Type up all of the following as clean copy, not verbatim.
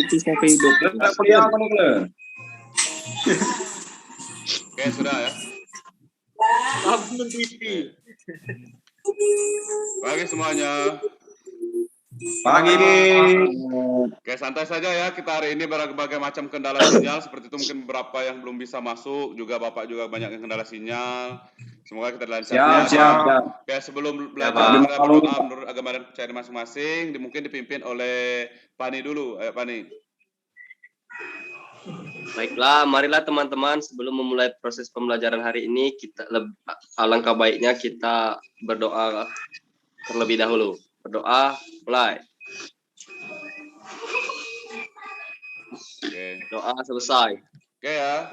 kunci CV hidup. Kuliah apa nih, Ble? Oke, sudah ya. Tabung TV. Pagi semuanya. Pagi. Oke, santai saja ya. Kita hari ini berbagai macam kendala sinyal. Seperti itu mungkin beberapa yang belum bisa masuk. Juga Bapak juga banyak yang kendala sinyal. Semoga kita dilancarkan. Siap. Oke, sebelum Ya, belajar, Pak. kita berdoa menurut agama dan kepercayaan masing-masing. Mungkin dipimpin oleh Pani dulu. Ayo, Pani. Baiklah, marilah teman-teman sebelum memulai proses pembelajaran hari ini, alangkah baiknya kita berdoa terlebih dahulu. Berdoa, mulai. Oke. Doa selesai. Oke ya.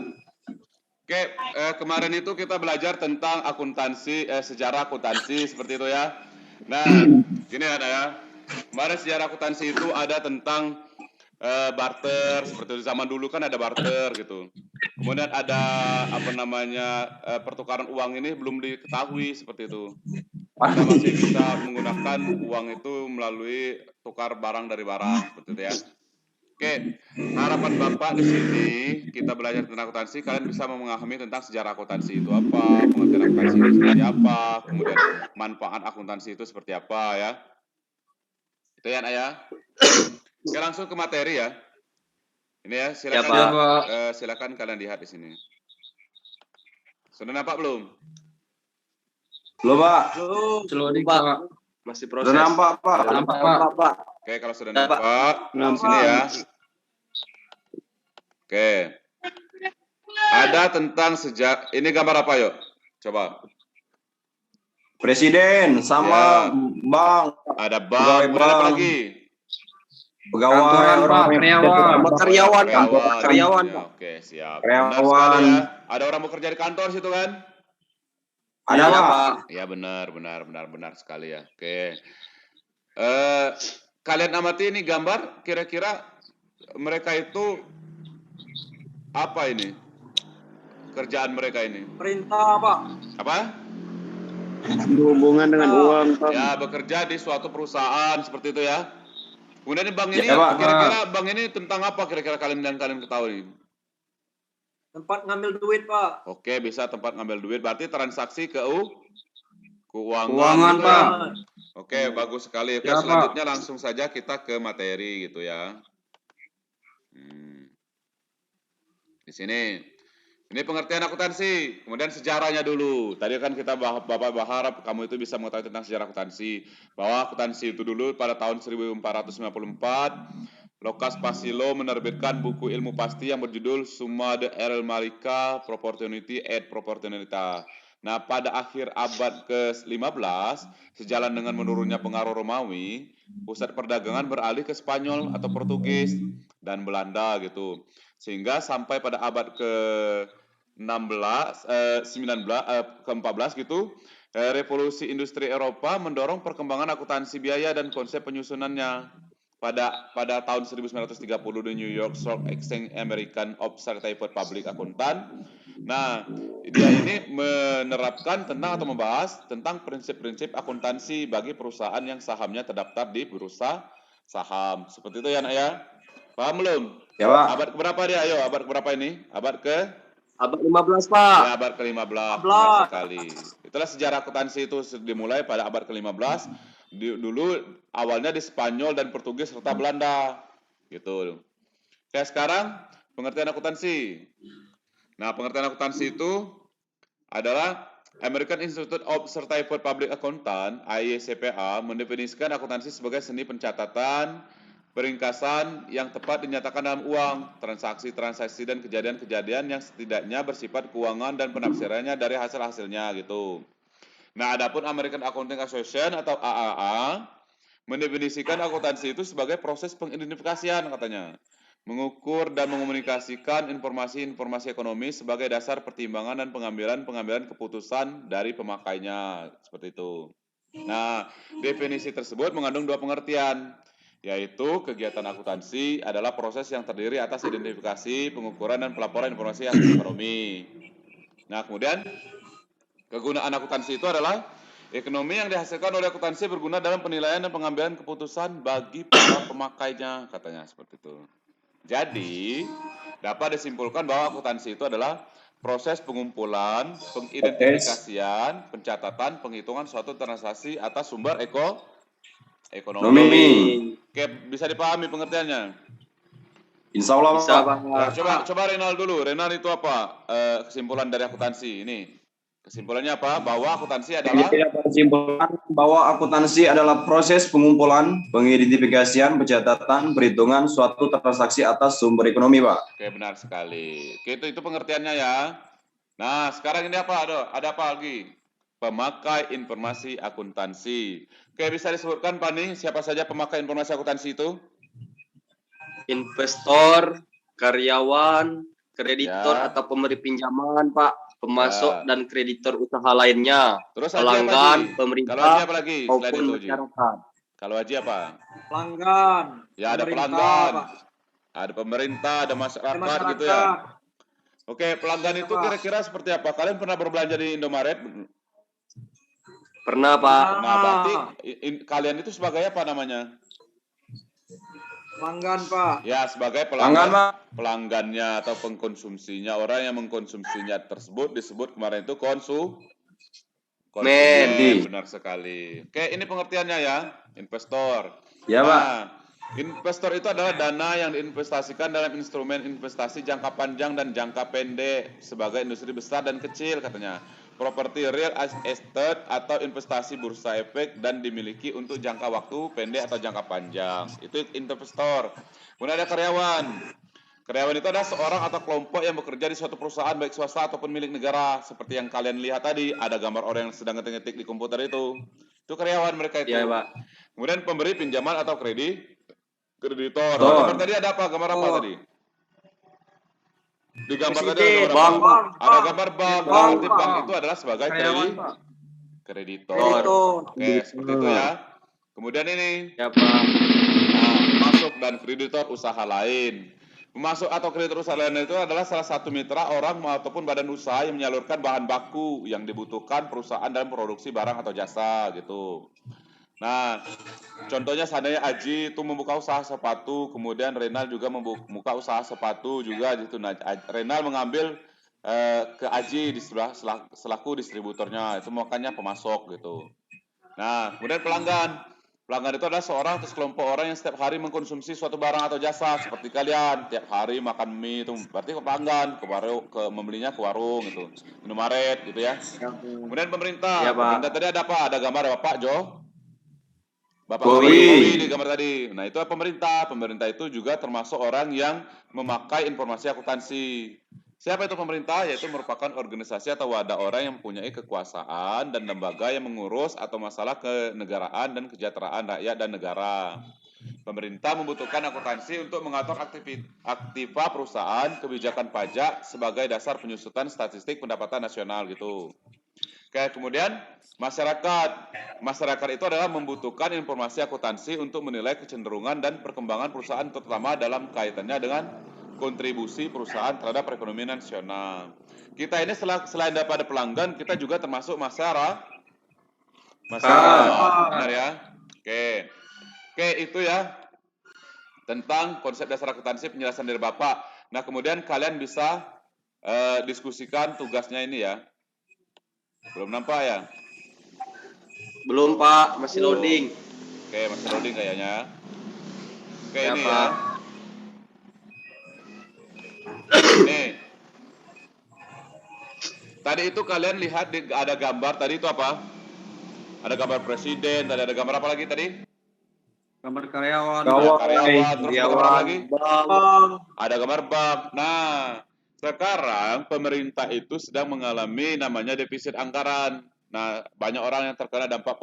Oke, kemarin itu kita belajar tentang akuntansi, sejarah akuntansi seperti itu ya. Nah, gini ya. Kemarin sejarah akuntansi itu ada tentang barter, seperti itu. Zaman dulu kan ada barter gitu. Kemudian ada pertukaran uang ini belum diketahui seperti itu. Kita masih bisa menggunakan uang itu melalui tukar barang dari barang seperti itu ya. Oke, harapan Bapak di sini kita belajar tentang akuntansi, kalian bisa memahami tentang sejarah akuntansi itu apa, pengertian akuntansi itu seperti apa, kemudian manfaat akuntansi itu seperti apa ya. Itu ya, Ayah. Oke, langsung ke materi ya. Ini ya, silakan. Ya, silakan kalian lihat di sini. Sudah nampak belum? Belum, Pak. Belum, Pak. Masih proses. Sudah nampak, Pak. Pak. Oke, kalau sudah nampak, di sini ya. Oke. Ada tentang ini gambar apa yuk? Coba. Presiden sama bank. Ada bank. Kemudian apa lagi? Pegawai, Karyawan. Ya, oke, siap. Karyawan. Benar sekali ya. Ada orang bekerja di kantor situ kan? Ada, Pak. Ya, benar sekali ya. Oke. Kalian amati ini gambar, kira-kira mereka itu apa ini? Kerjaan mereka ini? Perintah, Pak. Apa? Berhubungan dengan uang. Ya, bekerja di suatu perusahaan seperti itu ya. Kemudian bank ini, Ya, Pak. kira-kira bank ini tentang apa kira-kira kalian ketahui? Tempat ngambil duit, Pak. Oke, bisa tempat ngambil duit, berarti transaksi keuangan Keuangan, gitu Pak. ya. Oke, bagus sekali. Oke, Ya, selanjutnya langsung saja kita ke materi gitu ya. Di sini. Ini pengertian akuntansi, kemudian sejarahnya dulu. Tadi kan kita Bapak berharap kamu itu bisa mengetahui tentang sejarah akuntansi. Bahwa akuntansi itu dulu pada tahun 1494, Lucas Pasilo menerbitkan buku ilmu pasti yang berjudul Summa de Erel Marica Proportionality et Proportionalita. Nah, pada akhir abad ke-15, sejalan dengan menurunnya pengaruh Romawi, pusat perdagangan beralih ke Spanyol atau Portugis dan Belanda gitu. Sehingga sampai pada abad ke-14 gitu, revolusi industri Eropa mendorong perkembangan akuntansi biaya dan konsep penyusunannya. Pada tahun 1930 di New York Stock Exchange American Observatory Public Accountant. Nah, dia ini menerapkan tentang atau membahas tentang prinsip-prinsip akuntansi bagi perusahaan yang sahamnya terdaftar di bursa saham. Seperti itu ya, Nak ya? Paham belum? Ya, Pak. Abad keberapa dia? Ayo, abad keberapa ini? Abad 15, Pak. Ya, abad ke-15. Benar sekali. Itulah sejarah akuntansi itu dimulai pada abad ke-15. Dulu awalnya di Spanyol dan Portugis serta Belanda. Gitu. Oke, sekarang pengertian akuntansi. Nah, pengertian akuntansi itu adalah American Institute of Certified Public Accountant, ICPA, mendefinisikan akuntansi sebagai seni pencatatan, peringkasan yang tepat dinyatakan dalam uang, transaksi-transaksi dan kejadian-kejadian yang setidaknya bersifat keuangan dan penafsirannya dari hasil-hasilnya gitu. Nah, adapun American Accounting Association atau AAA mendefinisikan akuntansi itu sebagai proses pengidentifikasian katanya, mengukur dan mengomunikasikan informasi-informasi ekonomi sebagai dasar pertimbangan dan pengambilan keputusan dari pemakainya, seperti itu. Nah, definisi tersebut mengandung dua pengertian, yaitu kegiatan akuntansi adalah proses yang terdiri atas identifikasi, pengukuran, dan pelaporan informasi hasil ekonomi. Nah, kemudian kegunaan akuntansi itu adalah ekonomi yang dihasilkan oleh akuntansi berguna dalam penilaian dan pengambilan keputusan bagi para pemakainya, katanya seperti itu. Jadi, dapat disimpulkan bahwa akuntansi itu adalah proses pengumpulan, pengidentifikasian, pencatatan, penghitungan suatu transaksi atas sumber ekonomi. Oke, bisa dipahami pengertiannya? Insya Allah, Bisa, Pak. Nah, Pak. coba Renal dulu. Renal itu apa? Kesimpulan dari akuntansi ini. Kesimpulannya apa? Bahwa akuntansi adalah Jadi dapat disimpulkan bahwa akuntansi adalah proses pengumpulan, pengidentifikasian, pencatatan, perhitungan suatu transaksi atas sumber ekonomi, Pak. Oke, benar sekali. Oke, itu pengertiannya ya. Nah, sekarang ini apa? Ada apa lagi? Pemakai informasi akuntansi. Oke, bisa disebutkan Pak nih, siapa saja pemakai informasi akuntansi itu? Investor, karyawan, kreditor Ya. atau pemberi pinjaman, Pak, pemasok Ya. dan kreditor usaha lainnya, Terus Haji apa, pelanggan, Ji? Kalau Haji pemerintah apa lagi selain maupun itu, Ji? masyarakat. Kalau Haji apa? Pelanggan. Ya, ada pemerintah, pelanggan, Pak. ada pemerintah, ada Ada masyarakat gitu ya. masyarakat. Oke, pelanggan Iya, itu Pak. kira-kira seperti apa? Kalian pernah berbelanja di Indomaret? Pernah, Pak. Nah, berarti kalian itu sebagai apa namanya? Pelanggan, Pak. Ya, sebagai Pelanggan, Pak. pelanggannya atau pengkonsumsinya, orang yang mengkonsumsinya tersebut disebut kemarin itu konsumen. Benar sekali. Oke, ini pengertiannya ya, investor. Ya, Pak. Nah, investor itu adalah dana yang diinvestasikan dalam instrumen investasi jangka panjang dan jangka pendek sebagai industri besar dan kecil katanya. Properti real estate atau investasi bursa efek dan dimiliki untuk jangka waktu pendek atau jangka panjang. Itu investor. Kemudian ada karyawan. Karyawan itu adalah seorang atau kelompok yang bekerja di suatu perusahaan baik swasta ataupun milik negara. Seperti yang kalian lihat tadi, ada gambar orang yang sedang ngetik-ngetik di komputer itu. Itu karyawan mereka itu. Iya, Pak. Kemudian pemberi pinjaman atau kreditor. Betul. Gambar tadi ada apa? Gambar apa tadi? Di gambar tadi ada Presiden, gambar apa? Bank. Ada gambar bank. Bank, Berarti Pak. bank itu adalah sebagai Karyawan, Pak. kreditor. Kreditor. Oke, seperti itu ya. Kemudian ini, Ya, Pak. nah, pemasok dan kreditor usaha lain. Pemasok atau kreditor usaha lain itu adalah salah satu mitra orang ataupun badan usaha yang menyalurkan bahan baku yang dibutuhkan perusahaan dalam produksi barang atau jasa gitu. Nah, contohnya seandainya Aji itu membuka usaha sepatu, kemudian Renal juga membuka usaha sepatu juga gitu. Nah, Renal mengambil ke Aji di selaku distributornya, itu makanya pemasok gitu. Nah, kemudian pelanggan. Pelanggan itu adalah seorang atau sekelompok orang yang setiap hari mengkonsumsi suatu barang atau jasa seperti kalian tiap hari makan mie itu berarti pelanggan membelinya ke warung gitu, Indomaret gitu ya. Kemudian pemerintah. Ya, Pak. Pemerintah tadi ada apa? Ada gambar Bapak Jo. Bapak Jokowi. Jokowi di gambar tadi. Nah, itu pemerintah. Pemerintah itu juga termasuk orang yang memakai informasi akuntansi. Siapa itu pemerintah? Yaitu merupakan organisasi atau wadah orang yang mempunyai kekuasaan dan lembaga yang mengurus atau masalah kenegaraan dan kesejahteraan rakyat dan negara. Pemerintah membutuhkan akuntansi untuk mengatur aktiva perusahaan, kebijakan pajak sebagai dasar penyusutan statistik pendapatan nasional gitu. Oke, kemudian masyarakat. Masyarakat itu adalah membutuhkan informasi akuntansi untuk menilai kecenderungan dan perkembangan perusahaan terutama dalam kaitannya dengan kontribusi perusahaan terhadap perekonomian nasional. Kita ini selain daripada pelanggan, kita juga termasuk masyarakat. Benar ya? Oke. Oke, itu ya tentang konsep dasar akuntansi penjelasan dari Bapak. Nah, kemudian kalian bisa diskusikan tugasnya ini ya. Belum nampak ya? Belum, Pak. Masih loading. Oke, masih loading kayaknya. Oke, Ya, ini Pak. ya. Nih. Tadi itu kalian lihat ada gambar tadi itu apa? Ada gambar presiden, tadi ada gambar apa lagi tadi? Gambar karyawan. Ada karyawan, terus ada gambar apa lagi? Bank. Ada gambar bank. Nah, sekarang pemerintah itu sedang mengalami namanya defisit anggaran. Nah, banyak orang yang terkena dampak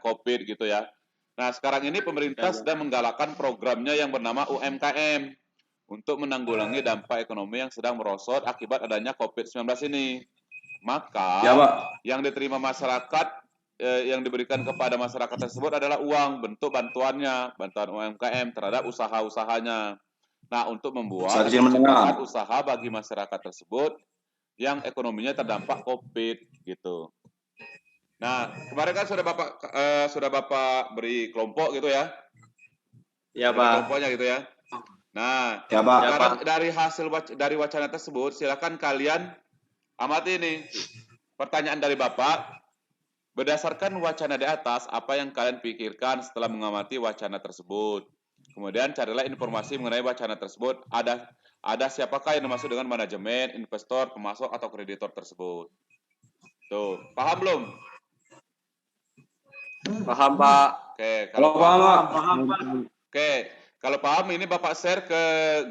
COVID gitu ya. Nah, sekarang ini pemerintah sedang menggalakkan programnya yang bernama UMKM untuk menanggulangi dampak ekonomi yang sedang merosot akibat adanya COVID-19 ini. Maka, Ya, Pak. yang diterima masyarakat yang diberikan kepada masyarakat tersebut adalah uang bentuk bantuan UMKM terhadap usaha-usahanya. Nah, untuk membuat Usaha kecil menengah. usaha bagi masyarakat tersebut yang ekonominya terdampak COVID gitu. Nah, kemarin kan sudah Bapak beri kelompok gitu ya. Ya, Ada Pak. kelompoknya gitu ya. Nah, Ya, Pak. sekarang dari hasil dari wacana tersebut, silakan kalian amati ini. Pertanyaan dari Bapak, berdasarkan wacana di atas, apa yang kalian pikirkan setelah mengamati wacana tersebut? Kemudian carilah informasi mengenai wacana tersebut. Ada siapakah yang dimaksud dengan manajemen, investor, pemasok, atau kreditor tersebut? Tuh, paham belum? Paham, Pak. Oke, Kalau paham, Pak. Paham, Pak. Oke, kalau paham ini Bapak share ke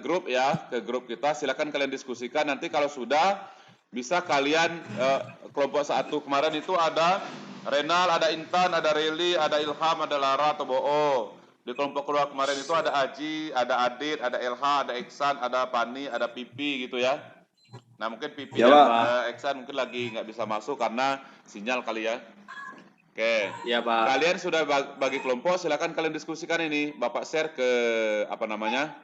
grup ya, ke grup kita. Silakan kalian diskusikan. Nanti kalau sudah bisa kalian kelompok 1 kemarin itu ada Renal, ada Intan, ada Reli, ada Ilham, ada Lara atau Bo'o. Di kelompok kedua kemarin itu ada Aji, ada Adit, ada LH, ada Iksan, ada Pani, ada Pipi gitu ya. Nah mungkin Pipi Ya, dan Pak. Iksan mungkin lagi nggak bisa masuk karena sinyal kali ya. Oke. Ya, Pak. Kalian sudah bagi kelompok, silakan kalian diskusikan ini. Bapak share ke apa namanya?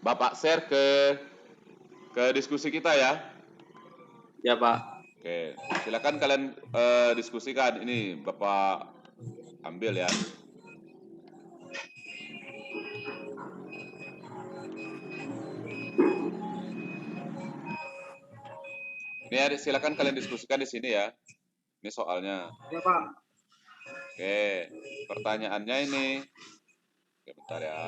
Bapak share ke diskusi kita ya. Ya, Pak. Oke, silakan kalian diskusikan ini. Bapak ambil ya. Ini ya, silakan kalian diskusikan di sini ya. Ini soalnya. Ya, Pak. Oke, pertanyaannya ini. Oke, bentar ya.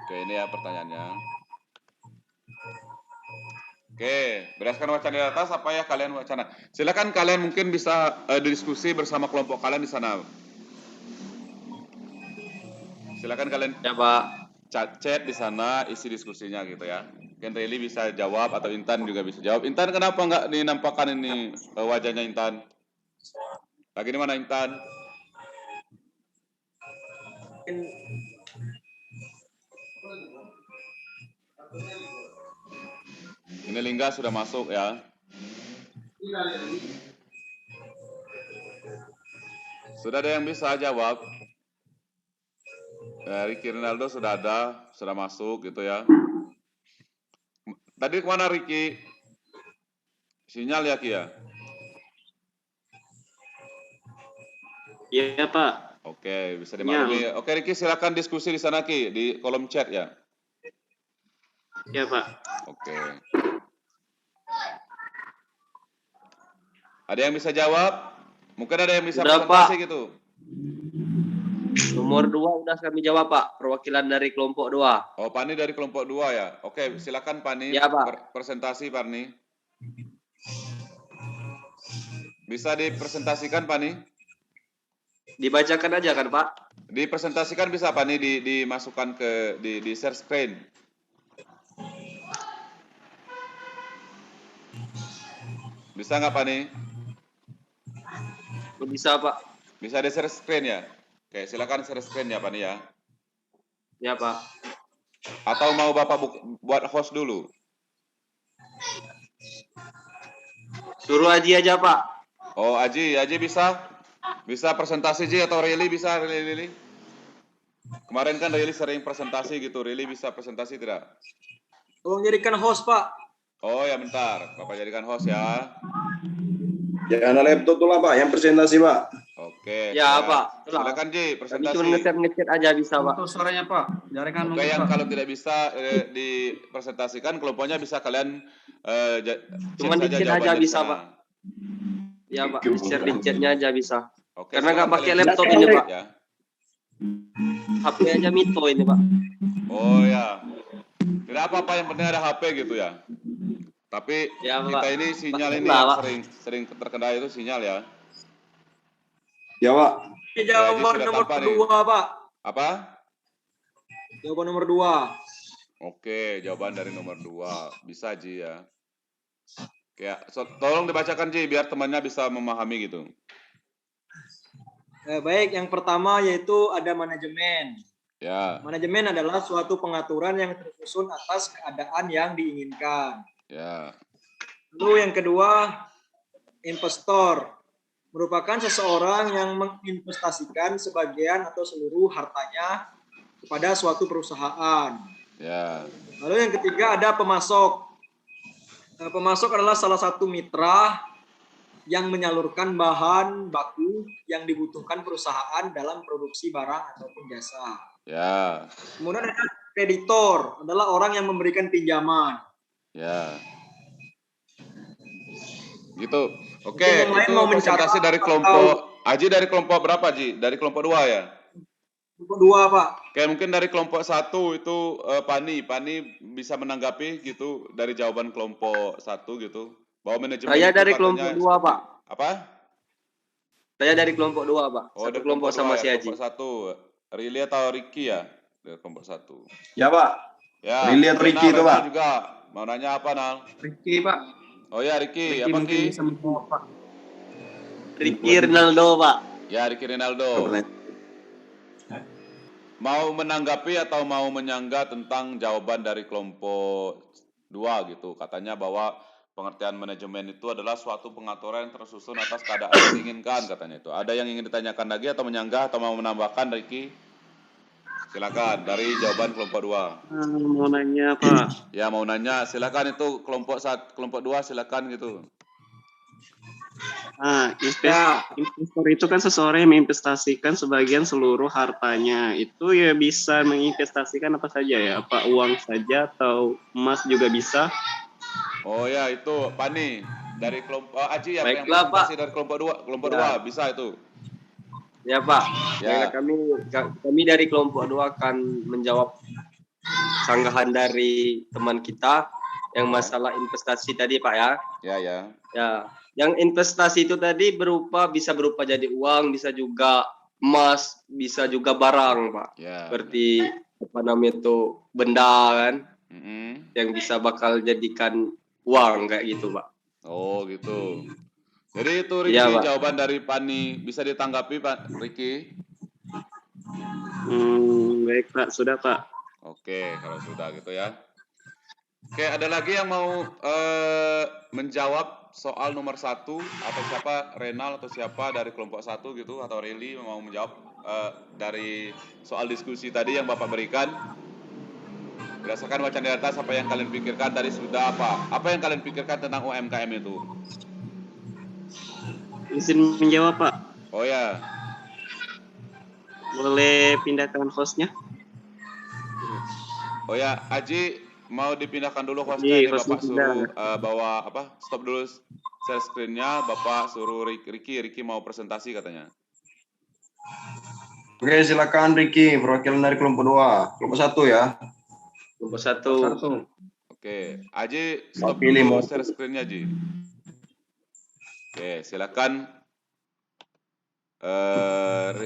Oke, ini ya pertanyaannya. Oke, berdasarkan wacana di atas, apa ya kalian wacana? Silakan kalian mungkin bisa diskusi bersama kelompok kalian di sana. Silakan kalian Ya, Pak. chat di sana, isi diskusinya gitu ya. Mungkin Reli bisa jawab atau Intan juga bisa jawab. Intan kenapa nggak dinampakkan ini wajahnya Intan? Lagi di mana Intan? Ini Lingga sudah masuk ya. Sudah ada yang bisa jawab? Ricky Rinaldo sudah ada, sudah masuk gitu ya. Tadi kemana Ricky? Sinyal ya Ki ya? Iya, Pak. Oke, bisa dimaklumi. Oke Ricky, silakan diskusi di sana Ki, di kolom chat ya. Ya, Pak. Oke. Ada yang bisa jawab? Mungkin ada yang bisa Udah, presentasi Pak. gitu. Nomor 2 udah kami jawab, Pak. Perwakilan dari kelompok 2. Oh, Pani dari kelompok 2 ya. Oke, silakan Pani Ya, Pak. presentasi Pani. Bisa dipresentasikan Pani? Dibacakan aja kan, Pak? Dipresentasikan bisa Pani dimasukkan ke di share screen. Bisa nggak Pani? Bisa, Pak. Bisa di share screen ya? Oke, silakan share screen ya Pani ya. Ya, Pak. Atau mau Bapak buat host dulu? Suruh Aji aja, Pak. Oh, Aji bisa? Bisa presentasi Ji atau Rili bisa? Rili. Kemarin kan Rili sering presentasi gitu. Rili bisa presentasi tidak? Tolong jadikan host, Pak. Oh ya bentar, Bapak jadikan host ya. Jangan ada laptop tuh lah, Pak. Yang presentasi, Pak. Oke. Ya, Pak. Silakan Ji, Kami presentasi. cuma ngechat aja bisa, Pak. Untuk suaranya, Pak. Jaringan Oke, dulu, yang Pak. kalau tidak bisa dipresentasikan, kelompoknya bisa kalian Cuma chat saja di-chat jawaban aja dari bisa, sana. Pak. Ya, Pak. Share di chatnya aja bisa. Oke, Karena nggak silakan pakai kalian laptop share ini, Pak. ya. HP aja Mito ini, Pak. Oh ya. Tidak apa-apa, yang penting ada HP gitu ya. Tapi Ya, kita Pak. ini sinyal Pak, ini Pak. yang sering terkendala itu sinyal ya. Ya, Pak. Ini jawaban sudah nomor tampak nih. 2, Pak. Apa? Jawaban nomor 2. Oke, jawaban dari nomor 2. Bisa Ji ya. Oke, tolong dibacakan Ji biar temannya bisa memahami gitu. Baik, yang pertama yaitu ada manajemen. Ya, Manajemen adalah suatu pengaturan yang tersusun atas keadaan yang diinginkan. ya. Lalu yang kedua, investor. merupakan seseorang yang menginvestasikan sebagian atau seluruh hartanya kepada suatu perusahaan. Ya. Lalu yang ketiga ada pemasok. Pemasok adalah salah satu mitra yang menyalurkan bahan baku yang dibutuhkan perusahaan dalam produksi barang ataupun jasa. Ya. Kemudian ada kreditor, adalah orang yang memberikan pinjaman. Ya. Gitu. Oke, Mungkin yang lain itu mau presentasi mencatat dari atau- kelompok Aji, dari kelompok berapa, Ji? Dari kelompok 2 ya? Kelompok 2, Pak. Oke, mungkin dari kelompok 1 itu Pani bisa menanggapi gitu dari jawaban kelompok 1 gitu. Bahwa manajemen Saya itu dari katanya kelompok 2, seperti Pak. apa? Saya dari kelompok 2, Pak. Oh, Satu dari kelompok sama dua si ya, Haji. kelompok 1. Rili atau Ricky ya? Dari kelompok 1. Ya, Pak. Ya, Rili atau Ricky itu, Renal Pak? juga. Mau nanya apa, Nal? Ricky, Pak. Oh ya, Ricky. Ricky Apa, mungkin Ki? bisa menjawab, Pak. Ricky Ronaldo, Pak. Ya, Ricky Rinaldo. Mau menanggapi atau mau menyanggah tentang jawaban dari kelompok 2 gitu. Katanya bahwa pengertian manajemen itu adalah suatu pengaturan yang tersusun atas keadaan yang diinginkan, katanya itu. Ada yang ingin ditanyakan lagi atau menyanggah atau mau menambahkan, Ricky? Silakan dari jawaban kelompok 2. Mau nanya, Pak. Ya, mau nanya, silakan itu kelompok 2 silakan gitu. Nah, investor itu kan seseorang yang menginvestasikan sebagian seluruh hartanya. Itu ya bisa menginvestasikan apa saja ya? Apa uang saja atau emas juga bisa? Oh ya, itu Pani dari kelompok Aji ya, yang Baiklah, presentasi Pak. dari kelompok 2. Kelompok Ya. 2 bisa itu. Ya, Pak. Ya. Ya. Kami dari kelompok 2 akan menjawab sanggahan dari teman kita yang masalah investasi tadi, Pak ya. Ya. Ya, yang investasi itu tadi bisa berupa jadi uang, bisa juga emas, bisa juga barang, Pak. Ya. Seperti apa namanya itu benda kan, yang bisa bakal jadikan uang kayak gitu, Pak. Oh, gitu. Jadi itu Ricky, Iya, Pak. jawaban dari Pani bisa ditanggapi, Pak Ricky? Baik, Pak. Sudah, Pak. Oke, kalau sudah gitu ya. Oke, ada lagi yang mau menjawab soal nomor 1 atau siapa, Renal atau siapa dari kelompok 1 gitu, atau Rili mau menjawab dari soal diskusi tadi yang Bapak berikan? Berdasarkan wacana di atas, apa yang kalian pikirkan tadi sudah apa? Apa yang kalian pikirkan tentang UMKM itu? Izin menjawab, Pak. Oh ya, Boleh pindahkan hostnya? oh ya, Aji mau dipindahkan dulu Iya, hostnya, ini hostnya Bapak suruh pindah. bawa apa? Stop dulu share screen-nya, Bapak suruh Ricky mau presentasi katanya. Oke, silakan Ricky, perwakilan dari kelompok 2. Kelompok 1 ya. Kelompok 1. Oke, Aji stop Pilih dulu mau. share screen-nya, Aji. Oke, silakan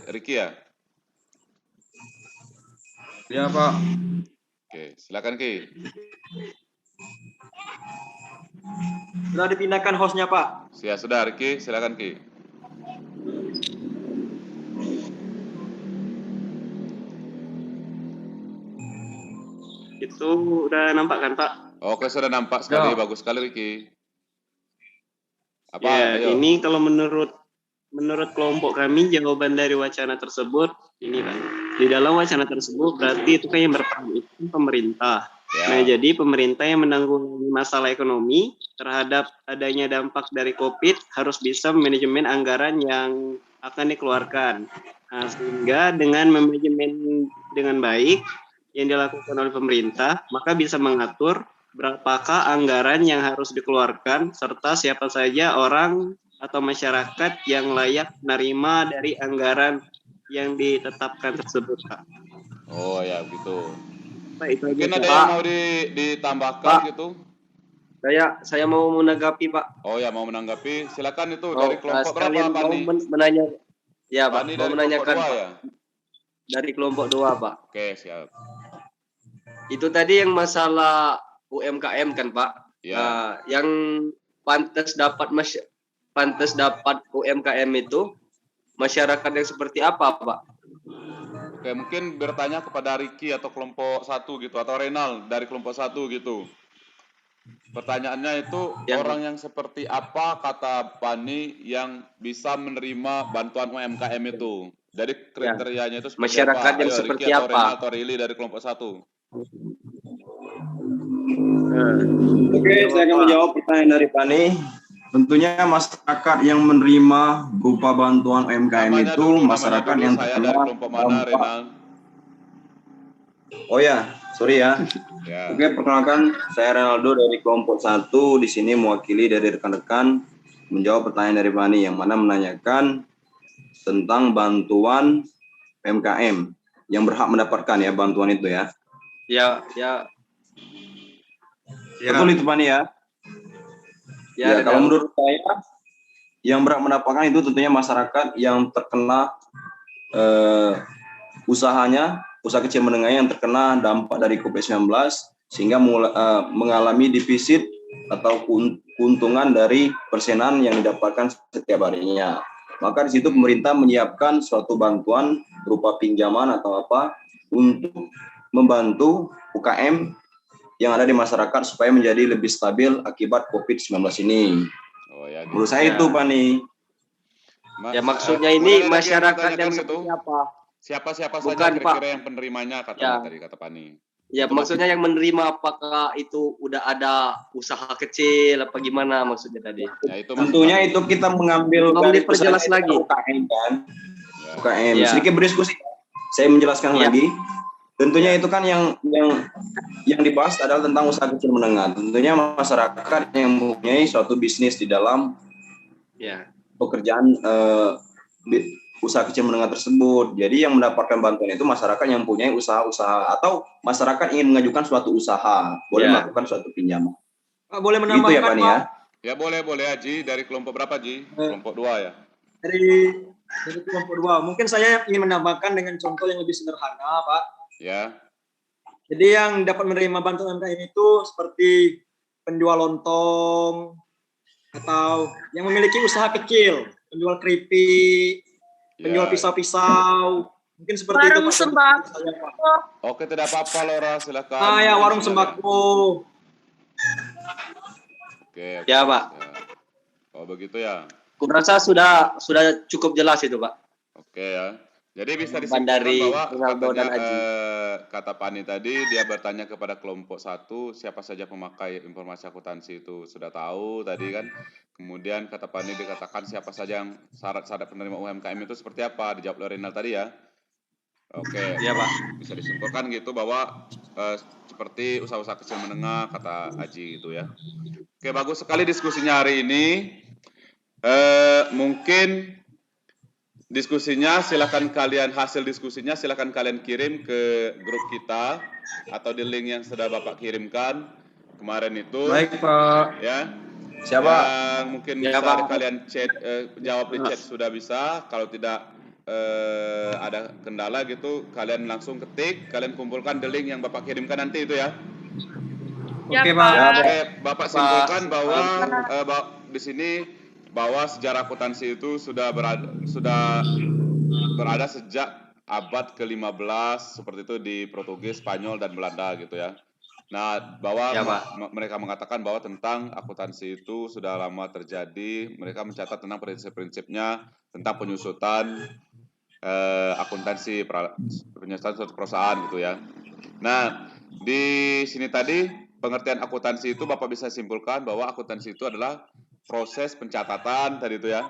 Ricky ya. Ya, Pak. Oke, silakan Ki. Sudah dipindahkan hostnya, Pak. Ya sudah, Ricky, silakan Ki. Itu udah nampak kan, Pak? Oke, sudah nampak sekali, Ya. bagus sekali Ricky. Apa? Ya, Ayo. ini kalau menurut kelompok kami jawaban dari wacana tersebut ini Pak. Di dalam wacana tersebut berarti itu kan yang berperan itu pemerintah. Ya. Nah, jadi pemerintah yang menanggulangi masalah ekonomi terhadap adanya dampak dari COVID harus bisa manajemen anggaran yang akan dikeluarkan. Nah, sehingga dengan manajemen dengan baik yang dilakukan oleh pemerintah, maka bisa mengatur berapakah anggaran yang harus dikeluarkan serta siapa saja orang atau masyarakat yang layak menerima dari anggaran yang ditetapkan tersebut, Pak. Oh ya, gitu. Pak, itu Mungkin aja, ada Pak. yang mau ditambahkan Pak. gitu? Saya mau menanggapi, Pak. Oh ya, mau menanggapi. Silakan itu Oh, dari kelompok berapa, sekalian mau Pani? menanya. Ya, Pak. Pani Mau dari menanyakan, kelompok 2 Pak. ya? Dari kelompok 2, Pak. Oke, siap. Itu tadi yang masalah UMKM kan, Pak? Ya. Nah, yang pantas dapat UMKM itu masyarakat yang seperti apa, Pak? Oke, mungkin bertanya kepada Ricky atau kelompok 1 gitu, atau Renal dari kelompok 1 gitu. Pertanyaannya itu Ya. orang yang seperti apa kata Pani yang bisa menerima bantuan UMKM itu? Jadi kriterianya itu seperti Masyarakat apa? yang Ayo, seperti Ricky atau apa? Renal atau Rili dari kelompok 1. Oke, saya akan menjawab pertanyaan dari Pani. Tentunya masyarakat yang menerima berupa bantuan UMKM Namanya itu dulu, masyarakat yang saya terkena dari kelompok mana, dampak. Renal? Oh ya, sorry ya. Ya. Oke, perkenalkan saya Renaldo dari kelompok 1 di sini mewakili dari rekan-rekan menjawab pertanyaan dari Pani yang mana menanyakan tentang bantuan PMKM yang berhak mendapatkan ya bantuan itu ya. Ya. Betul itu Pani ya? Ya, kalau menurut saya yang berhak mendapatkan itu tentunya masyarakat yang terkena usaha kecil menengah yang terkena dampak dari COVID-19 sehingga mengalami defisit atau keuntungan dari persenan yang didapatkan setiap harinya. Maka di situ pemerintah menyiapkan suatu bantuan berupa pinjaman atau apa untuk membantu UKM yang ada di masyarakat supaya menjadi lebih stabil akibat COVID-19 ini. Oh ya. Menurut saya itu, Pani. Ya, maksudnya ini boleh lagi masyarakat ditanyakan yang itu? seperti apa? Siapa Bukan, saja kira-kira yang penerimanya katanya Ya. tadi kata Pani. Ya, Itu maksudnya yang menerima apakah itu udah ada usaha kecil apa gimana maksudnya tadi? Ya, itu Tentunya itu kita mengambil Tolong dari diperjelas usaha lagi. UKM kan. Ya. UKM. Ya. Sedikit berdiskusi. Saya menjelaskan Ya. lagi. Tentunya itu kan yang dibahas adalah tentang usaha kecil menengah. Tentunya masyarakat yang mempunyai suatu bisnis di dalam pekerjaan usaha kecil menengah tersebut. Jadi yang mendapatkan bantuan itu masyarakat yang mempunyai usaha-usaha atau masyarakat ingin mengajukan suatu usaha, boleh melakukan suatu pinjaman. Pak, boleh Gitu menambahkan ya, Pak, Pak? ya? Ya boleh Haji. Dari kelompok berapa Ji? Kelompok 2 ya? Dari kelompok 2. Mungkin saya ingin menambahkan dengan contoh yang lebih sederhana, Pak. Ya. Jadi yang dapat menerima bantuan UMKM itu seperti penjual lontong atau yang memiliki usaha kecil, penjual keripik, penjual pisau-pisau, mungkin seperti warung itu Pak. sembako. Oke, tidak apa-apa Laura, silakan. Ya, warung sembako. Oke. Ya, Pak. Ya. Oh, begitu ya. Kurasa sudah cukup jelas itu, Pak. Oke ya. Jadi bisa Jawaban disimpulkan dari bahwa Ronaldo dan Aji. kata Pani tadi dia bertanya kepada kelompok 1 siapa saja pemakai informasi akuntansi itu sudah tahu tadi kan. Kemudian kata Pani dikatakan siapa saja yang syarat-syarat penerima UMKM itu seperti apa, dijawab oleh Renal tadi ya. Oke. Iya, Pak. Bisa disimpulkan gitu bahwa seperti usaha-usaha kecil menengah kata Aji gitu ya. Oke, bagus sekali diskusinya hari ini. Mungkin diskusinya hasil diskusinya silakan kalian kirim ke grup kita atau di link yang sudah Bapak kirimkan kemarin itu. Baik, Pak. Ya. Siapa? Yang mungkin Ya, bisa Pak. kalian chat jawab di chat sudah bisa. Kalau tidak ada kendala gitu kalian langsung ketik, kalian kumpulkan the link yang Bapak kirimkan nanti itu ya. Ya, Oke, Pak. Oke, Bapak simpulkan bahwa di sini bahwa sejarah akuntansi itu sudah berada sejak abad ke-15 seperti itu di Portugis, Spanyol dan Belanda gitu ya. Nah, bahwa mereka mengatakan bahwa tentang akuntansi itu sudah lama terjadi, mereka mencatat tentang prinsip-prinsipnya tentang penyusutan akuntansi penyusutan suatu perusahaan gitu ya. Nah, di sini tadi pengertian akuntansi itu Bapak bisa simpulkan bahwa akuntansi itu adalah proses pencatatan tadi itu ya,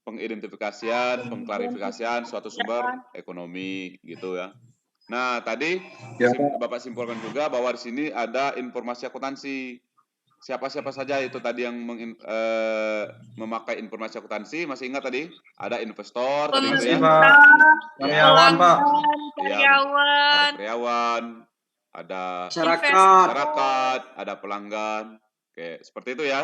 pengidentifikasian, pengklarifikasian suatu sumber ekonomi gitu ya. Nah, tadi Bapak simpulkan juga bahwa di sini ada informasi akuntansi. Siapa-siapa saja itu tadi yang memakai informasi akuntansi, masih ingat tadi? Ada investor tadi gitu ya. Karyawan, Pak. Karyawan. Karyawan, ada Masyarakat, ada pelanggan. Oke, seperti itu ya.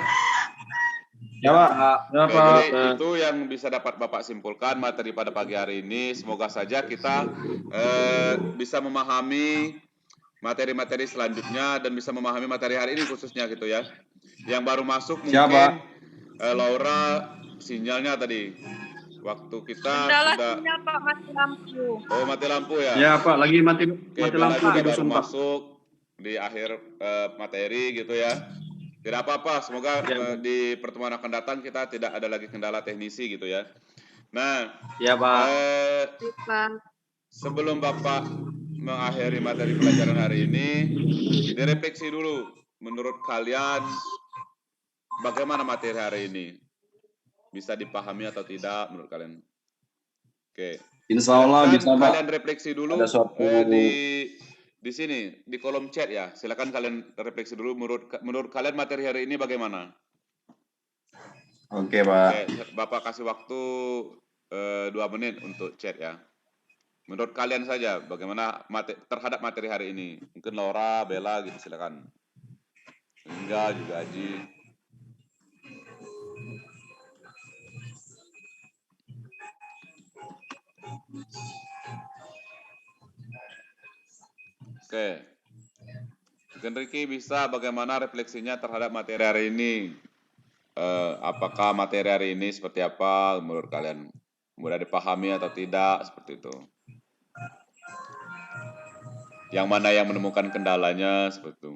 Ya, Pak. Ya, Oke, Pak. jadi itu yang bisa dapat Bapak simpulkan materi pada pagi hari ini. Semoga saja kita bisa memahami materi-materi selanjutnya dan bisa memahami materi hari ini khususnya gitu ya. Yang baru masuk mungkin Laura sinyalnya tadi. Waktu kita sudah Sinyal, Pak, mati lampu. Oh, mati lampu ya? Ya, Pak, lagi mati Oke, Bella lampu juga di baru dusun, Pak. masuk di akhir materi gitu ya. Tidak apa-apa, semoga di pertemuan akan datang kita tidak ada lagi kendala teknisi gitu ya. Nah, Ya, Pak. Pak. sebelum Bapak mengakhiri materi pelajaran hari ini, direfleksi dulu. Menurut kalian, bagaimana materi hari ini? Bisa dipahami atau tidak menurut kalian? Oke. Insya Allah Silakan bisa, Pak. kalian refleksi dulu Ada suatu di sini di kolom chat ya. Silakan kalian refleksi dulu menurut kalian materi hari ini bagaimana? Oke, Pak. Oke, Bapak kasih waktu 2 menit untuk chat ya. Menurut kalian saja bagaimana terhadap materi hari ini? Mungkin Laura, Bella gitu silakan. Hingga juga Aji. Oke. Mungkin Ricky bisa bagaimana refleksinya terhadap materi hari ini? Apakah materi hari ini seperti apa menurut kalian? Mudah dipahami atau tidak seperti itu? Yang mana yang menemukan kendalanya seperti itu?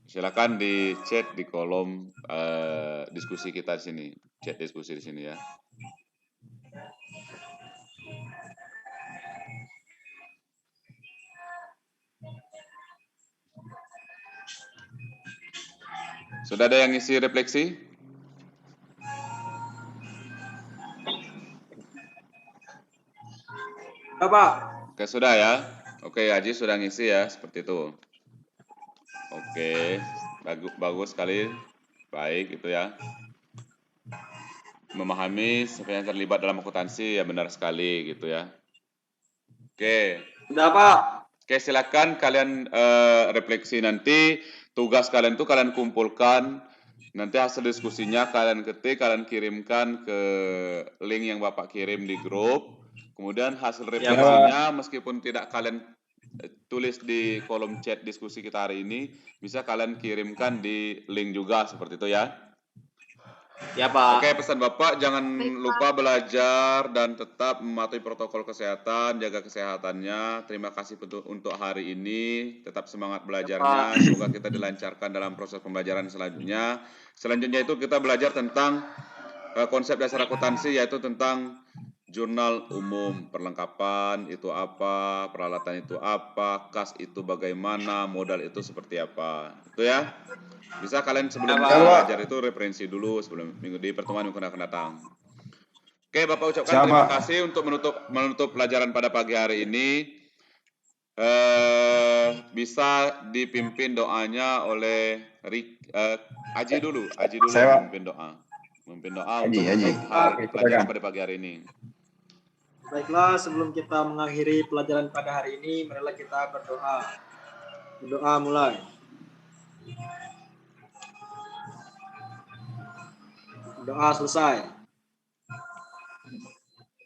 Silakan di chat di kolom diskusi kita di sini, chat diskusi di sini ya. Sudah ada yang isi refleksi? Ya, Pak. Oke, sudah ya. Oke, Aji sudah ngisi ya, seperti itu. Oke, bagus sekali. Baik, itu ya. Memahami siapa yang terlibat dalam akuntansi ya benar sekali gitu ya. Oke. Sudah, Pak. Oke, silakan kalian refleksi nanti. Tugas kalian itu kalian kumpulkan. Nanti hasil diskusinya kalian ketik, kalian kirimkan ke link yang Bapak kirim di grup. Kemudian hasil refleksinya meskipun tidak kalian tulis di kolom chat diskusi kita hari ini, bisa kalian kirimkan di link juga seperti itu ya. Ya, Pak. Oke, pesan Bapak jangan Baik, Pak. lupa belajar dan tetap mematuhi protokol kesehatan, jaga kesehatannya. Terima kasih untuk hari ini. Tetap semangat belajarnya. Semoga kita dilancarkan dalam proses pembelajaran selanjutnya. Selanjutnya itu kita belajar tentang konsep dasar akuntansi, yaitu tentang jurnal umum, perlengkapan itu apa, peralatan itu apa, kas itu bagaimana, modal itu seperti apa. Itu ya. Bisa kalian sebelum belajar itu referensi dulu sebelum di pertemuan yang akan datang. Oke, Bapak ucapkan terima kasih untuk menutup pelajaran pada pagi hari ini. Bisa dipimpin doanya oleh Aji dulu memimpin doa. Memimpin doa untuk pelajaran pada pagi hari ini. Baiklah, sebelum kita mengakhiri pelajaran pada hari ini, marilah kita berdoa. Berdoa mulai. Doa selesai.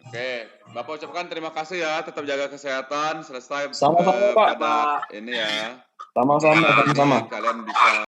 Oke, Bapak ucapkan terima kasih ya, tetap jaga kesehatan, selesai Sama-sama, Pak. pada ini ya. Sama-sama. Kalian bisa